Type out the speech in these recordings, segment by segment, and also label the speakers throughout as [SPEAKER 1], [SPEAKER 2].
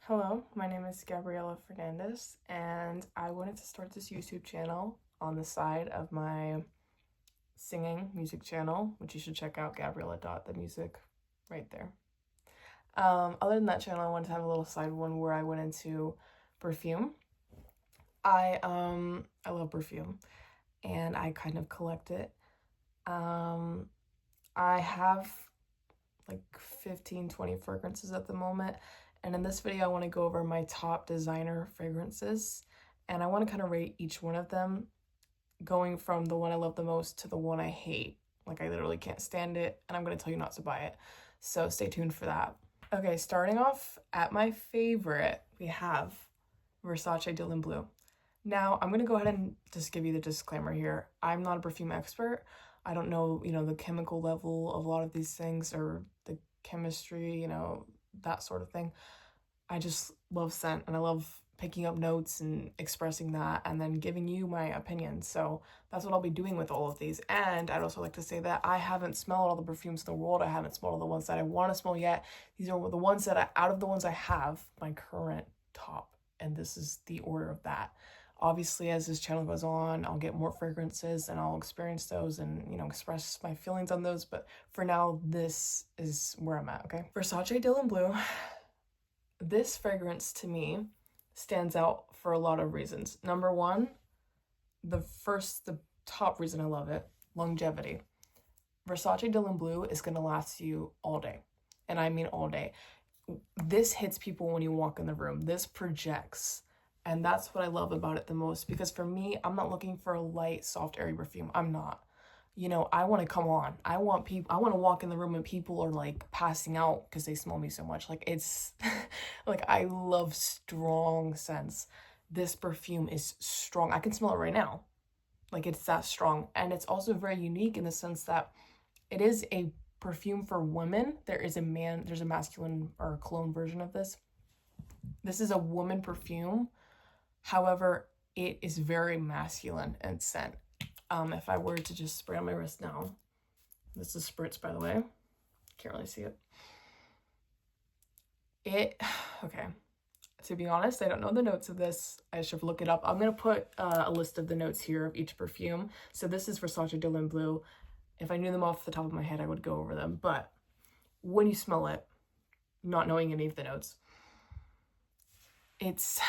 [SPEAKER 1] Hello, my name is Gabriela Fernandez, and I wanted to start this YouTube channel on the side of my singing music channel, which you should check out, Gabriela.themusic, right there. Other than that channel, I wanted to have a little side one where I went into perfume. I love perfume, and I kind of collect it. I have like 15-20 fragrances at the moment, and in this video I want to go over my top designer fragrances, and I want to kind of rate each one of them, going from the one I love the most to the one I hate. Like, I literally can't stand it, and I'm going to tell you not to buy it, so stay tuned for that. Okay, starting off at my favorite, we have Versace Dylan Blue. Now, I'm going to go ahead and just give you the disclaimer here. I'm not a perfume expert. I don't know, the chemical level of a lot of these things, or the chemistry, that sort of thing. I just love scent, and I love picking up notes and expressing that and then giving you my opinion. So that's what I'll be doing with all of these. And I'd also like to say that I haven't smelled all the perfumes in the world. I haven't smelled all the ones that I want to smell yet. These are the ones that out of the ones I have, my current top. And this is the order of that. Obviously, as this channel goes on, I'll get more fragrances and I'll experience those and, express my feelings on those. But for now, this is where I'm at, okay? Versace Dylan Blue. This fragrance, to me, stands out for a lot of reasons. Number one, the top reason I love it, longevity. Versace Dylan Blue is going to last you all day. And I mean all day. This hits people when you walk in the room. This projects. And that's what I love about it the most, because for me, I'm not looking for a light, soft, airy perfume. I'm not. I want to come on. I want to walk in the room and people are like passing out because they smell me so much. Like, it's like, I love strong scents. This perfume is strong. I can smell it right now. Like, it's that strong. And it's also very unique in the sense that it is a perfume for women. There's a masculine or a cologne version of this. This is a woman perfume. However, it is very masculine in scent. If I were to just spray on my wrist now, this is spritz, by the way. Can't really see it. Okay. To be honest, I don't know the notes of this. I should look it up. I'm going to put a list of the notes here of each perfume. So this is Versace Dylan Blue. If I knew them off the top of my head, I would go over them. But when you smell it, not knowing any of the notes, it's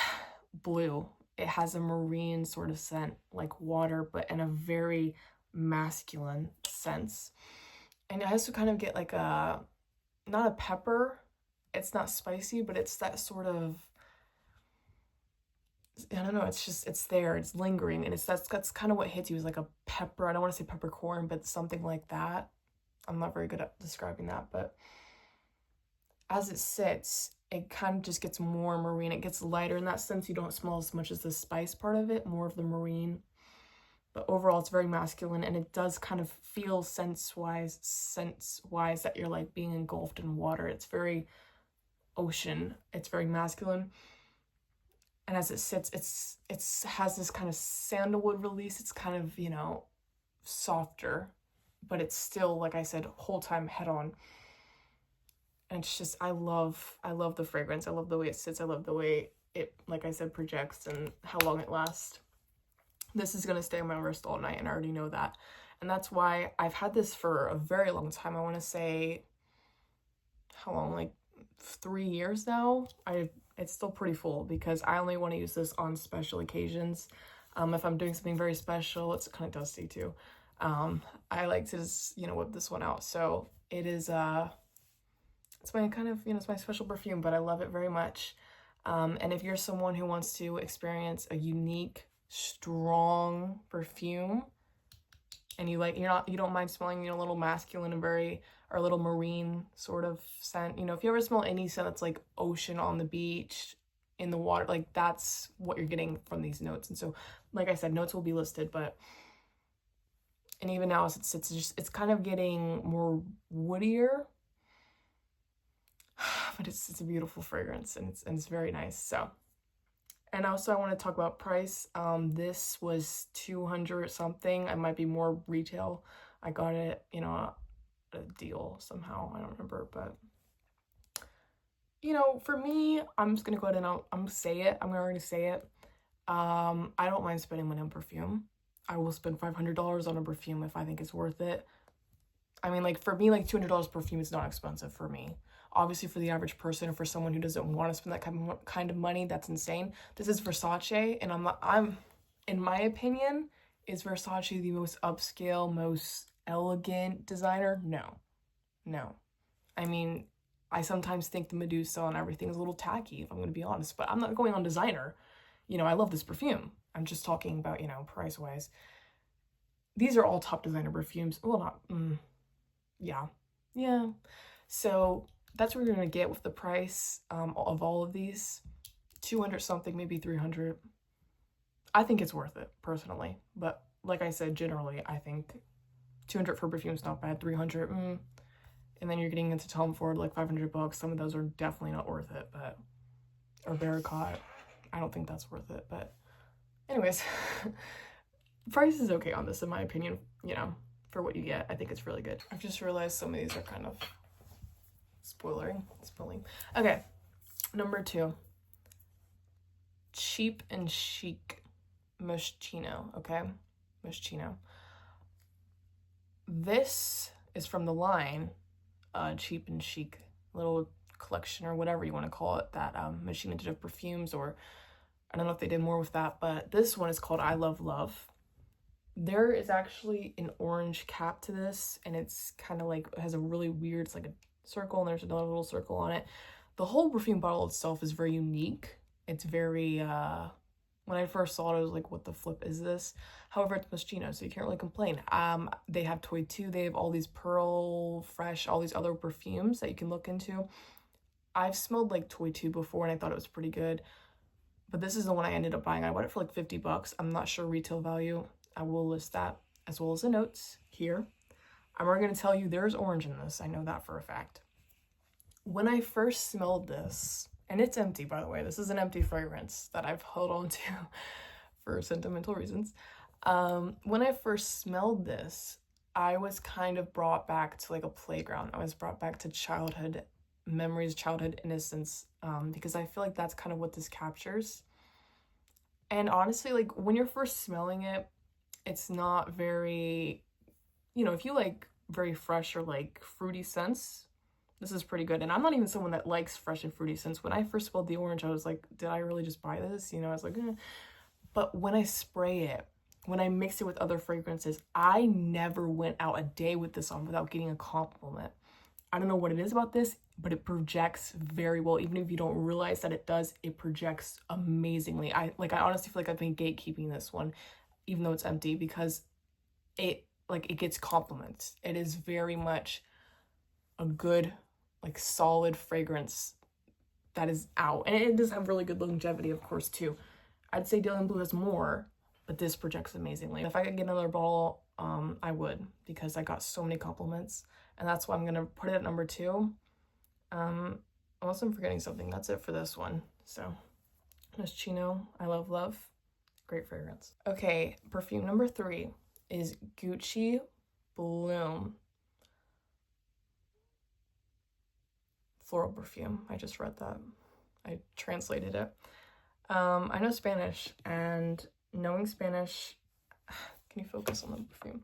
[SPEAKER 1] blue. It has a marine sort of scent, like water, but in a very masculine sense. And I also kind of get like not a pepper. It's not spicy, but it's that sort of, I don't know, it's there, it's lingering, and that's kind of what hits you, is like a pepper. I don't want to say peppercorn, but something like that. I'm not very good at describing that, but as it sits, it kind of just gets more marine. It gets lighter in that sense. You don't smell as much as the spice part of it, more of the marine. But overall, it's very masculine, and it does kind of feel sense-wise that you're like being engulfed in water. It's very ocean. It's very masculine. And as it sits, it has this kind of sandalwood release. It's kind of, softer, but it's still, like I said, whole time head on. And it's just, I love the fragrance. I love the way it sits. I love the way it, like I said, projects and how long it lasts. This is going to stay on my wrist all night, and I already know that. And that's why I've had this for a very long time. I want to say, how long? Like 3 years now. It's still pretty full because I only want to use this on special occasions. If I'm doing something very special, it's kind of dusty too. I like to just, whip this one out. So it is, it's my kind of, it's my special perfume, but I love it very much. And if you're someone who wants to experience a unique, strong perfume, and you don't mind smelling, a little masculine and or a little marine sort of scent, if you ever smell any scent that's like ocean, on the beach, in the water, like that's what you're getting from these notes. And so, like I said, notes will be listed, and even now as it sits, it's kind of getting more woodier. But it's a beautiful fragrance, and it's very nice. So, and also I want to talk about price. This was 200 something. It might be more retail. I got it, a deal somehow. I don't remember, but you know, for me, I'm just gonna go ahead and I'm gonna say it. I'm gonna already say it. I don't mind spending money on perfume. I will spend $500 on a perfume if I think it's worth it. I mean, like, for me, like, $200 perfume is not expensive for me. Obviously, for the average person or for someone who doesn't want to spend that kind of money, that's insane. This is Versace, and in my opinion, is Versace the most upscale, most elegant designer? No. No. I mean, I sometimes think the Medusa and everything is a little tacky, if I'm going to be honest, but I'm not going on designer. You know, I love this perfume. I'm just talking about, you know, price-wise. These are all top designer perfumes. Well, not, yeah. So that's what we're going to get with the price of all of these. 200 something, maybe 300. I think it's worth it, personally. But like I said, generally, I think 200 for perfume is not bad. 300, and then you're getting into Tom Ford, like $500. Some of those are definitely not worth it, but, or Barricot. I don't think that's worth it, but anyways, price is okay on this, in my opinion, you know, for what you get. I think it's really good. I've just realized some of these are kind of spoiling. Okay, number 2. Cheap and Chic Moschino, okay? Moschino. This is from the line Cheap and Chic, little collection or whatever you want to call it, that Moschino did of perfumes, or I don't know if they did more with that, but this one is called I Love Love. There is actually an orange cap to this, and it's kind of like, it has a really weird, it's like a circle, and there's another little circle on it. The whole perfume bottle itself is very unique. It's very, when I first saw it, I was like, what the flip is this? However, it's Moschino, so you can't really complain. They have Toy 2, they have all these Pearl, Fresh, all these other perfumes that you can look into. I've smelled like Toy 2 before, and I thought it was pretty good. But this is the one I ended up buying. I bought it for like $50. I'm not sure retail value. I will list that as well as the notes here. I'm already going to tell you there's orange in this. I know that for a fact. When I first smelled this, and it's empty, by the way. This is an empty fragrance that I've held on to for sentimental reasons. When I first smelled this, I was kind of brought back to like a playground. I was brought back to childhood memories, childhood innocence, because I feel like that's kind of what this captures. And honestly, like, when you're first smelling it, it's not very, you know, if you like very fresh or like fruity scents, this is pretty good. And I'm not even someone that likes fresh and fruity scents. When I first smelled the orange, I was like, did I really just buy this? You know, I was like, eh. But when I spray it, when I mix it with other fragrances, I never went out a day with this on without getting a compliment. I don't know what it is about this, but it projects very well. Even if you don't realize that it does, it projects amazingly. I honestly feel like I've been gatekeeping this one, even though it's empty, because it gets compliments. It is very much a good, like, solid fragrance that is out. And it does have really good longevity, of course, too. I'd say Dylan Blue has more, but this projects amazingly. If I could get another bottle, I would, because I got so many compliments. And that's why I'm gonna put it at number 2. Unless I'm forgetting something, that's it for this one. So, Moschino, I Love Love. Great fragrance. Okay, perfume number 3 is Gucci Bloom. Floral perfume. I just read that. I translated it. I know Spanish, and knowing Spanish, can you focus on the perfume?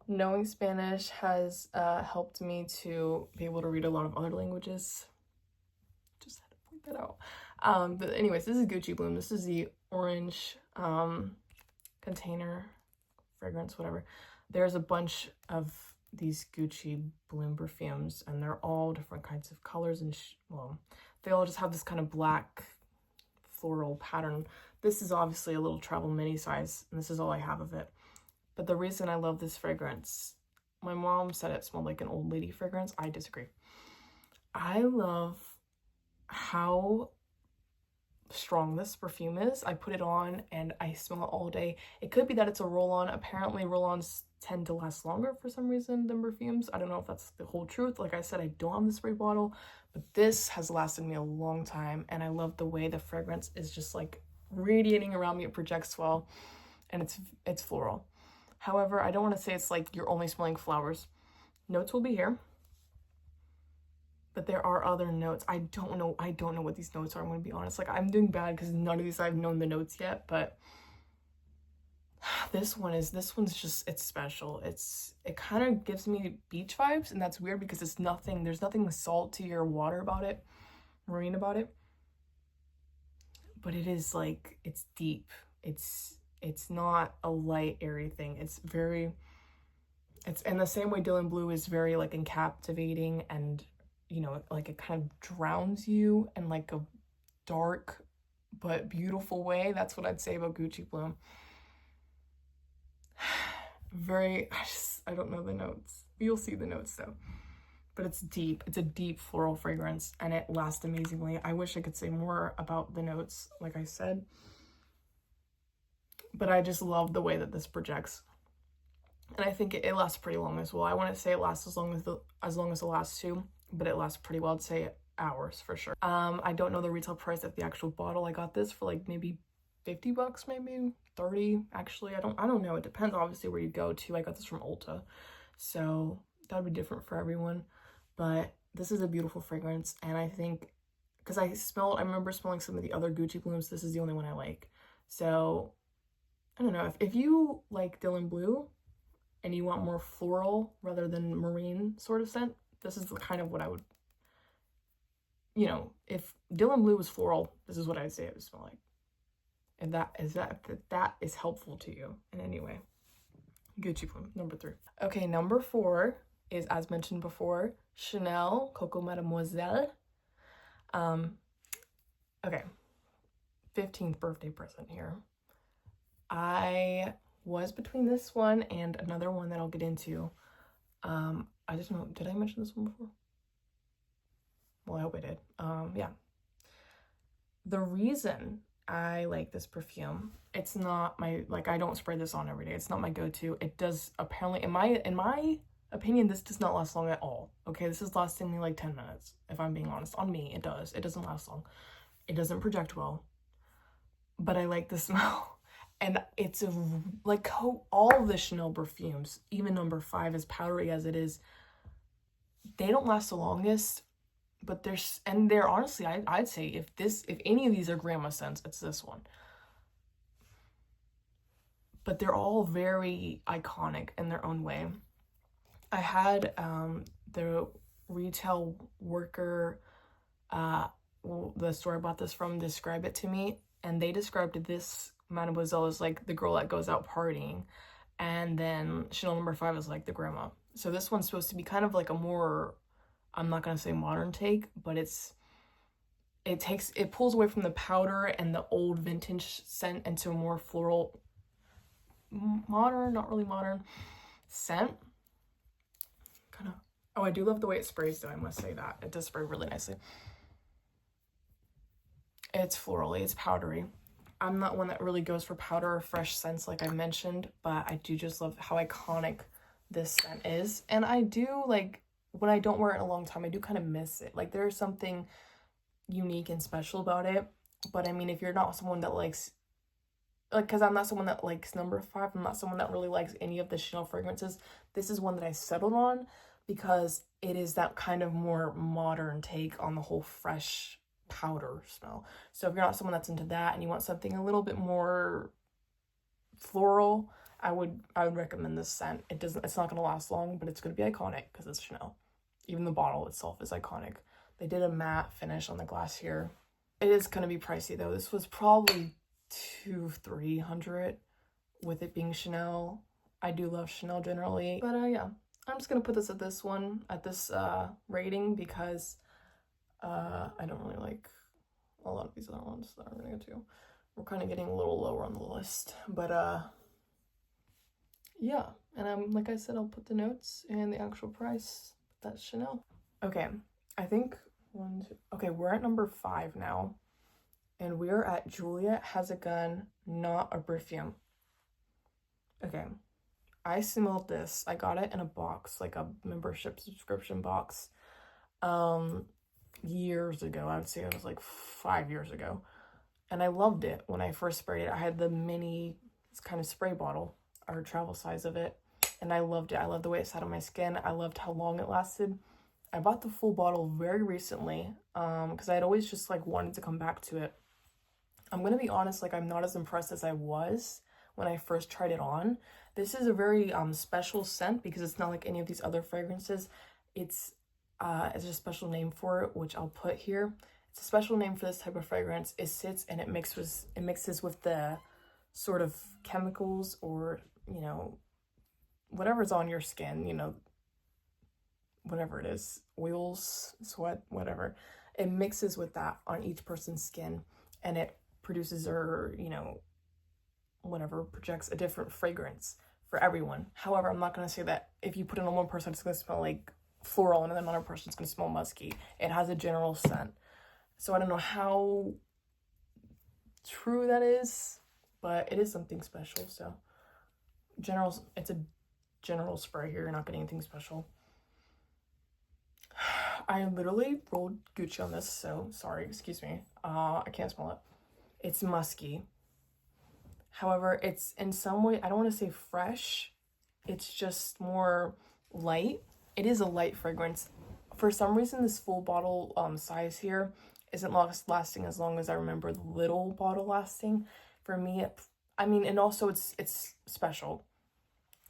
[SPEAKER 1] Knowing Spanish has helped me to be able to read a lot of other languages. Just had to point that out. But anyways, this is Gucci Bloom. This is the orange container, fragrance, whatever. There's a bunch of these Gucci Bloom perfumes, and they're all different kinds of colors, and well, they all just have this kind of black floral pattern. This is obviously a little travel mini size, and this is all I have of it. But the reason I love this fragrance, my mom said it smelled like an old lady fragrance. I disagree. I love how strong this perfume is. I put it on and I smell it all day. It could be that it's a roll-on. Apparently roll-ons tend to last longer for some reason than perfumes. I don't know if that's the whole truth. Like I said, I don't have the spray bottle, but this has lasted me a long time, and I love the way the fragrance is just like radiating around me. It projects well, and it's floral. However, I don't want to say it's like you're only smelling flowers. Notes will be here. But there are other notes. I don't know what these notes are, I'm gonna be honest. Like, I'm doing bad because none of these I've known the notes yet, but this one's just, it's special. It kind of gives me beach vibes, and that's weird because there's nothing salty or water about it, marine about it. But it is like, it's deep. It's not a light, airy thing. It's in the same way Dylan Blue is very like encaptivating, and you know, like it kind of drowns you in like a dark but beautiful way. That's what I'd say about Gucci Bloom. I don't know the notes. You'll see the notes though. But it's deep. It's a deep floral fragrance, and it lasts amazingly. I wish I could say more about the notes, like I said. But I just love the way that this projects. And I think it lasts pretty long as well. I wouldn't say it lasts as long as the last two, but it lasts pretty well. I'd say hours for sure. I don't know the retail price of the actual bottle. I got this for like maybe 50 bucks, maybe 30. Actually, I don't know. It depends obviously where you go to. I got this from Ulta, so that would be different for everyone. But this is a beautiful fragrance, and I think because I remember smelling some of the other Gucci Blooms, this is the only one I like. So I don't know, if you like Dylan Blue and you want more floral rather than marine sort of scent, this is kind of what I would, you know, if Dylan Blue was floral, this is what I'd say it would smell like. And that is helpful to you in any way. Gucci Bloom, number 3. Okay, number 4 is, as mentioned before, Chanel Coco Mademoiselle. Okay, 15th birthday present here. I was between this one and another one that I'll get into. I just don't know, did I mention this one before? Well, I hope I did. Yeah. The reason I like this perfume, it's not my, like, I don't spray this on every day. It's not my go-to. It does apparently, in my opinion, this does not last long at all. Okay, this is lasting me like 10 minutes, if I'm being honest. On me, it does. It doesn't last long. It doesn't project well. But I like the smell. And it's like all of the Chanel perfumes, even number 5, as powdery as it is, they don't last the longest. But they're honestly, I'd say if any of these are grandma scents, it's this one. But they're all very iconic in their own way. I had the retail worker, the store I bought this from, describe it to me, and they described this Mademoiselle as like the girl that goes out partying, and then Chanel number 5 is like the grandma. So this one's supposed to be kind of like a more, I'm not gonna say modern take, but it pulls away from the powder and the old vintage scent into a more floral, modern, not really modern scent. Kind of. Oh, I do love the way it sprays though, I must say that. It does spray really nicely. It's florally, it's powdery. I'm not one that really goes for powder or fresh scents like I mentioned, but I do just love how iconic this scent is. And I do, like, when I don't wear it in a long time, I do kind of miss it. Like, there's something unique and special about it. But I mean, if you're not someone that likes, like, because I'm not someone that likes number 5, I'm not someone that really likes any of the Chanel fragrances, this is one that I settled on because it is that kind of more modern take on the whole fresh powder smell. So if you're not someone that's into that and you want something a little bit more floral, I would recommend this scent. It's not gonna last long, but it's gonna be iconic because it's Chanel. Even the bottle itself is iconic. They did a matte finish on the glass here. It is gonna be pricey though. This was probably $200-300 with it being Chanel. I do love Chanel generally, but yeah, I'm just gonna put this at this rating because I don't really like a lot of these other ones that I'm gonna get to. We're kind of getting a little lower on the list, but yeah. And like I said, I'll put the notes and the actual price. That's Chanel. Okay, I think okay, we're at number 5 now, and we're at Juliet Has a Gun, Not a Perfume. Okay, I smelled this. I got it in a box, like a membership subscription box, years ago. I would say it was like 5 years ago, and I loved it when I first sprayed it. I had the mini kind of spray bottle, or travel size of it, and I loved it. I loved the way it sat on my skin. I loved how long it lasted. I bought the full bottle very recently because I'd always just like wanted to come back to it. I'm gonna be honest, like I'm not as impressed as I was when I first tried it on. This is a very special scent because it's not like any of these other fragrances. It's there's a special name for it, which I'll put here. It's a special name for this type of fragrance. It sits and it mixes with the sort of chemicals or, you know, whatever's on your skin, you know, whatever it is, oils, sweat, whatever. It mixes with that on each person's skin and it produces, or, you know, whatever, projects a different fragrance for everyone. However, I'm not going to say that if you put it on one person, it's going to smell like floral and then another person's going to smell musky. It has a general scent. So I don't know how true that is, but it is something special. So it's a general spray here. You're not getting anything special. I literally rolled Gucci on this, so sorry, excuse me. I can't smell it. It's musky. However, it's in some way, I don't want to say fresh. It's just more light. It is a light fragrance. For some reason, this full bottle size here isn't lasting as long as I remember the little bottle lasting. For me, I mean, and also it's special.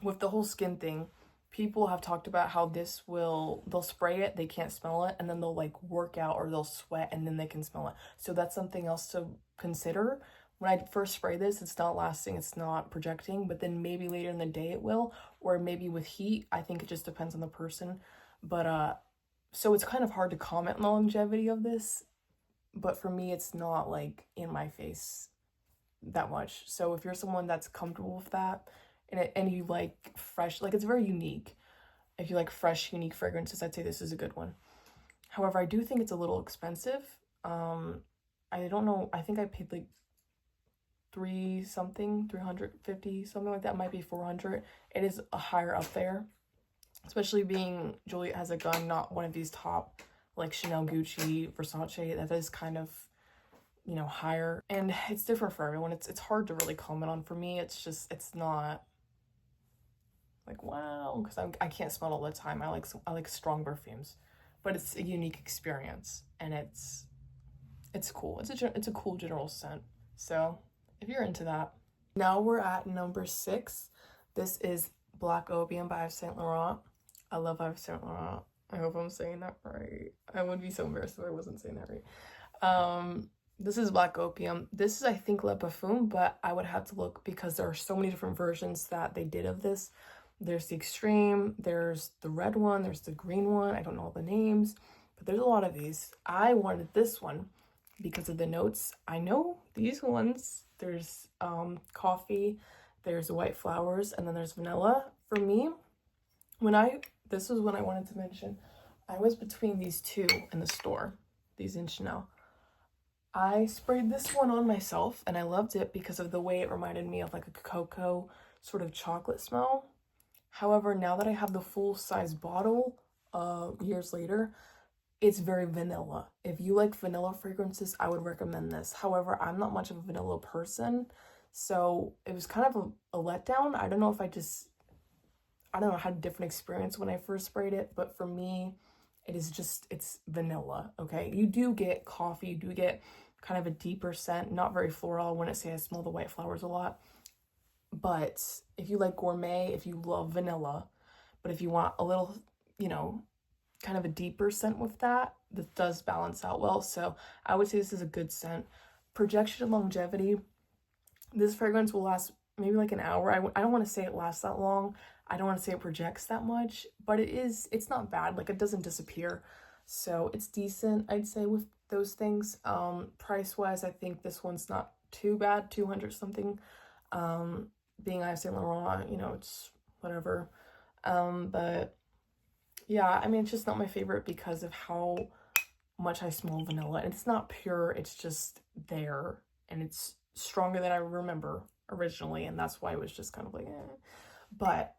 [SPEAKER 1] With the whole skin thing, people have talked about how they'll spray it, they can't smell it, and then they'll like work out or they'll sweat and then they can smell it. So that's something else to consider. When I first spray this, it's not lasting, it's not projecting, but then maybe later in the day it will, or maybe with heat. I think it just depends on the person. But so it's kind of hard to comment on the longevity of this, but for me, it's not like in my face that much. So if you're someone that's comfortable with that, and you like fresh, like it's very unique. If you like fresh, unique fragrances, I'd say this is a good one. However, I do think it's a little expensive. I don't know, I think I paid like 350, something like that. Might be 400. It is a higher up there, especially being Juliet has a gun, not one of these top like Chanel, Gucci, Versace. That is kind of, you know, higher, and it's different for everyone. It's hard to really comment on. For me, it's not like wow, because I can't smell all the time. I like strong perfumes, but it's a unique experience and it's cool. It's a cool general scent. So if you're into that. Now we're at number 6. This is Black Opium by Yves Saint Laurent. I love Yves Saint Laurent. I hope I'm saying that right. I would be so embarrassed if I wasn't saying that right. This is Black Opium. This is, I think, Le Perfume, but I would have to look because there are so many different versions that they did of this. There's the extreme, there's the red one, there's the green one. I don't know all the names, but there's a lot of these. I wanted this one because of the notes. I know these ones. There's coffee, there's white flowers, and then there's vanilla. For me, this was when I wanted to mention, I was between these two in the store, these in Chanel. I sprayed this one on myself and I loved it because of the way it reminded me of like a cocoa sort of chocolate smell. However, now that I have the full size bottle years later, it's very vanilla. If you like vanilla fragrances, I would recommend this. However, I'm not much of a vanilla person, so it was kind of a letdown. I don't know, I had a different experience when I first sprayed it, but for me, it's vanilla, okay? You do get coffee, you do get kind of a deeper scent, not very floral. I wouldn't say I smell the white flowers a lot, but if you like gourmet, if you love vanilla, but if you want a little, you know, kind of a deeper scent with that, this does balance out well. So I would say this is a good scent. Projection and longevity, this fragrance will last maybe like an hour. I don't want to say it lasts that long. I don't want to say it projects that much, but it's not bad. Like, it doesn't disappear. So it's decent, I'd say, with those things. Price wise, I think this one's not too bad, 200 something. Being Yves Saint Laurent, you know, it's whatever. But yeah, I mean, it's just not my favorite because of how much I smell vanilla. And it's not pure, it's just there. And it's stronger than I remember originally. And that's why it was just kind of like, eh. But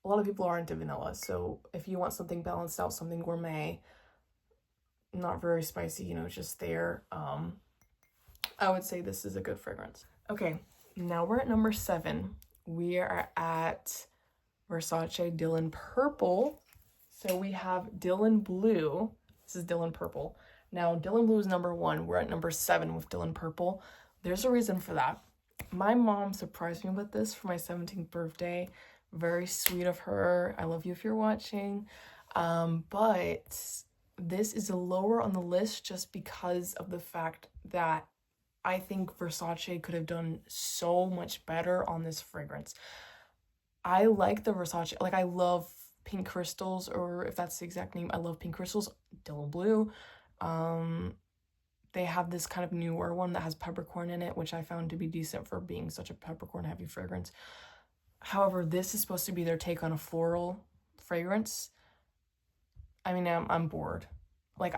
[SPEAKER 1] a lot of people are into vanilla. So if you want something balanced out, something gourmet, not very spicy, you know, just there, I would say this is a good fragrance. Okay, now we're at number 7. We are at Versace Dylan Purple. So we have Dylan Blue. This is Dylan Purple. Now, Dylan Blue is number 1. We're at number 7 with Dylan Purple. There's a reason for that. My mom surprised me with this for my 17th birthday. Very sweet of her. I love you if you're watching. But this is lower on the list just because of the fact that I think Versace could have done so much better on this fragrance. I like the Versace, like I love Pink Crystals, or if that's the exact name, I love Pink Crystals. Dylan Blue. They have this kind of newer one that has peppercorn in it, which I found to be decent for being such a peppercorn heavy fragrance. However, this is supposed to be their take on a floral fragrance. I mean, I'm bored. Like,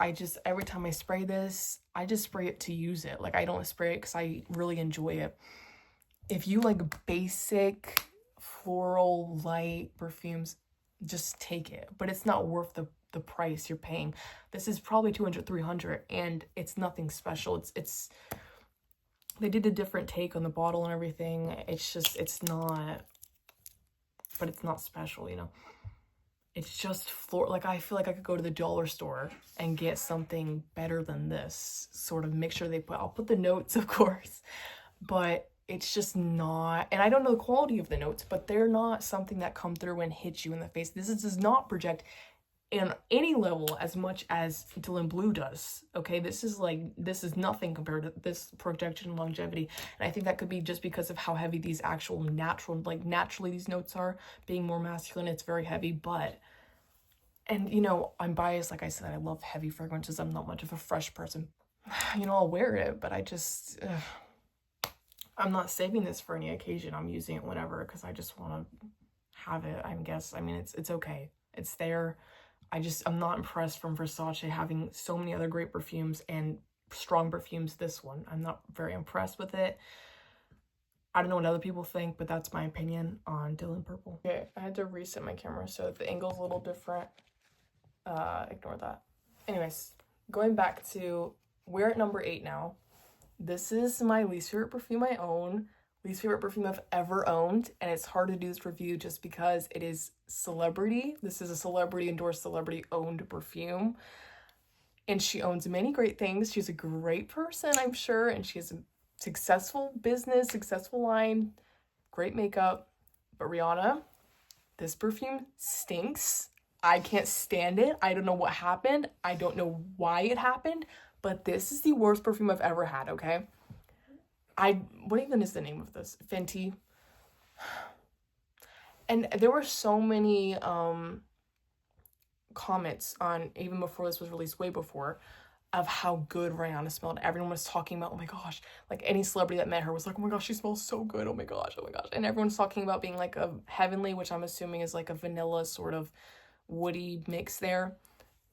[SPEAKER 1] every time I spray this, I just spray it to use it. Like, I don't spray it because I really enjoy it. If you like basic floral light perfumes, just take it. But it's not worth the price you're paying. This is probably $200, $300, and it's nothing special. It's they did a different take on the bottle and everything. It's not special, you know. It's just like, I feel like I could go to the dollar store and get something better than this sort of mixture they put. I'll put the notes, of course, but it's just not, and I don't know the quality of the notes, but they're not something that come through and hit you in the face. This does not project in any level as much as Dylan Blue does. Okay, this is nothing compared to this projection longevity, and I think that could be just because of how heavy these actual naturally these notes are. Being more masculine, it's very heavy, but, and you know, I'm biased, like I said, I love heavy fragrances. I'm not much of a fresh person. You know, I'll wear it, but I'm not saving this for any occasion. I'm using it whenever because I just want to have it, I guess. I mean, it's okay. It's there. I'm not impressed from Versace having so many other great perfumes and strong perfumes. This one, I'm not very impressed with it. I don't know what other people think, but that's my opinion on Dylan Purple. Okay, I had to reset my camera, so the angle's a little different. Ignore that. Anyways, going back to, we're at number 8 now. This is my least favorite perfume I own. Least favorite perfume I've ever owned, and it's hard to do this review just because it is celebrity. This is a celebrity endorsed, celebrity owned perfume, and she owns many great things. She's a great person, I'm sure, and she has a successful business, successful line, great makeup. But Rihanna, this perfume stinks. I can't stand it. I don't know what happened. I don't know why it happened, but this is the worst perfume I've ever had, okay? What even is the name of this? Fenty. And there were so many comments on, even before this was released, way before, of how good Rihanna smelled. Everyone was talking about, oh my gosh, like any celebrity that met her was like, oh my gosh, she smells so good, oh my gosh, oh my gosh. And everyone's talking about being like a heavenly, which I'm assuming is like a vanilla sort of woody mix there.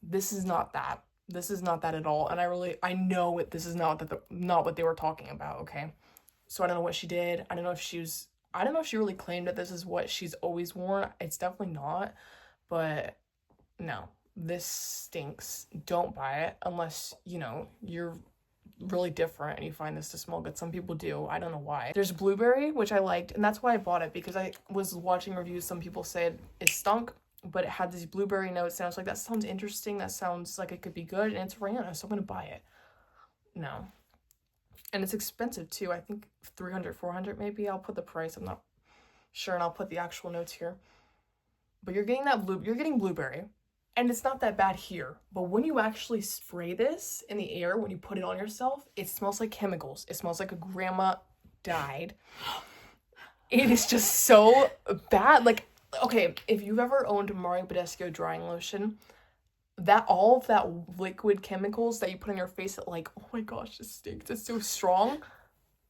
[SPEAKER 1] This is not that. This is not that at all. And I know this is not what they were talking about, okay? So I don't know what she did. I don't know if she really claimed that this is what she's always worn. It's definitely not. But no, this stinks. Don't buy it unless, you know, you're really different and you find this to smell good. Some people do. I don't know why. There's blueberry, which I liked, and that's why I bought it, because I was watching reviews. Some people said it stunk, but it had these blueberry notes, and I was like, that sounds interesting. That sounds like it could be good, and it's Rihanna, so I'm gonna buy it. No. And it's expensive too. I think $300, $400 maybe. I'll put the price. I'm not sure, and I'll put the actual notes here. But you're getting blueberry, and it's not that bad here. But when you actually spray this in the air, when you put it on yourself, it smells like chemicals. It smells like a grandma died. It is just so bad. Like, okay, if you've ever owned Mario Badescu drying lotion, all of that liquid chemicals that you put on your face that, like, oh my gosh, it stinks, it's so strong.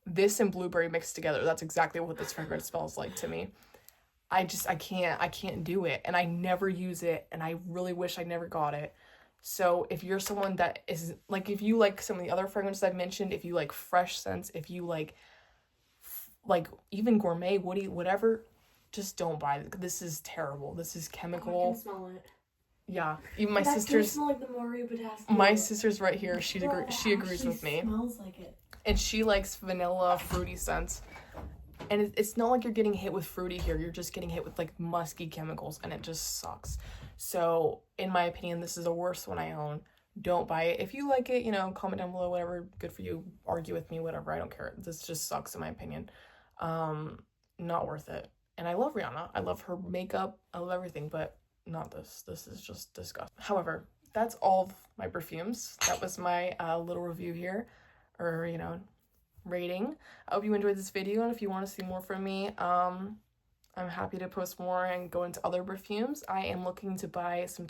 [SPEAKER 1] This and blueberry mixed together, that's exactly what this fragrance smells like to me. I can't do it, and I never use it, and I really wish I never got it. So if you're someone that is, like, if you like some of the other fragrances I've mentioned, if you like fresh scents, if you like even gourmet, woody, whatever, just don't buy it. This is terrible. This is chemical.
[SPEAKER 2] Oh, I can smell it.
[SPEAKER 1] Yeah, even my sister's.
[SPEAKER 2] Smell like the Mario Badescu.
[SPEAKER 1] My sister's right here. She agrees with me.
[SPEAKER 2] Smells like it.
[SPEAKER 1] And she likes vanilla fruity scents. And it's not like you're getting hit with fruity here. You're just getting hit with like musky chemicals, and it just sucks. So in my opinion, this is the worst one I own. Don't buy it. If you like it, you know, comment down below, whatever, good for you. Argue with me, whatever, I don't care. This just sucks in my opinion. Not worth it. And I love Rihanna. I love her makeup. I love everything, but not this. This is just disgusting. However, that's all of my perfumes. That was my little review here, or, you know, rating. I hope you enjoyed this video, and if you want to see more from me, I'm happy to post more and go into other perfumes. I am looking to buy some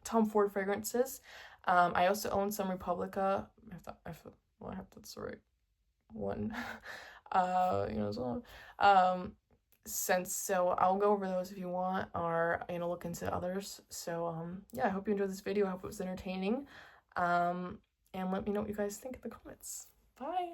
[SPEAKER 1] Tom Ford fragrances. I also own some Republica. I have that's the right one. You know, so scents. So I'll go over those if you want, or, you know, look into others. So yeah, I hope you enjoyed this video. I hope it was entertaining. And let me know what you guys think in the comments. Bye.